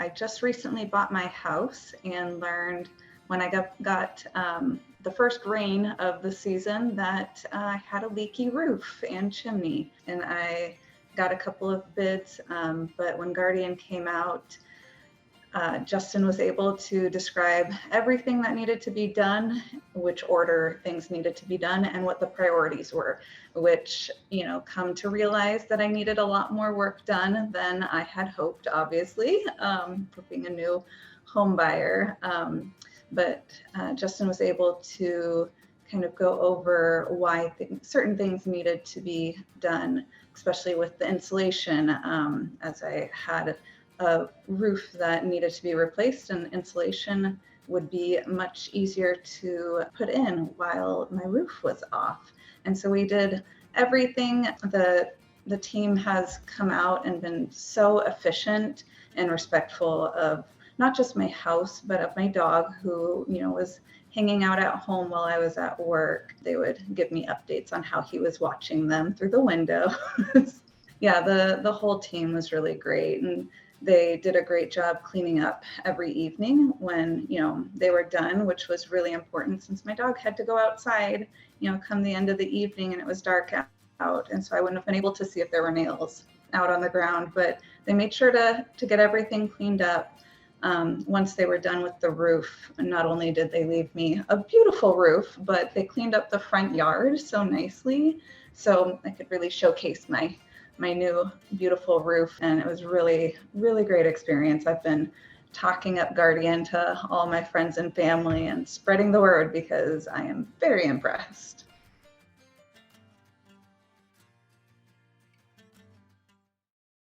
I just recently bought my house and learned when I got the first rain of the season that I had a leaky roof and chimney. And I got a couple of bids, but when Guardian came out, Justin was able to describe everything that needed to be done, which order things needed to be done, and what the priorities were, which, come to realize that I needed a lot more work done than I had hoped, obviously, for being a new home buyer. But Justin was able to kind of go over why certain things needed to be done, especially with the insulation, as I had a roof that needed to be replaced, and insulation would be much easier to put in while my roof was off. And so we did everything. The team has come out and been so efficient and respectful of not just my house, but of my dog, who, was hanging out at home while I was at work. They would give me updates on how he was watching them through the window. Yeah, the whole team was really great. And they did a great job cleaning up every evening when, they were done, which was really important since my dog had to go outside, come the end of the evening and it was dark out. And so I wouldn't have been able to see if there were nails out on the ground, but they made sure to get everything cleaned up. Once they were done with the roof, not only did they leave me a beautiful roof, but they cleaned up the front yard so nicely. So I could really showcase my new beautiful roof. And it was really, really great experience. I've been talking up Guardian to all my friends and family and spreading the word because I am very impressed.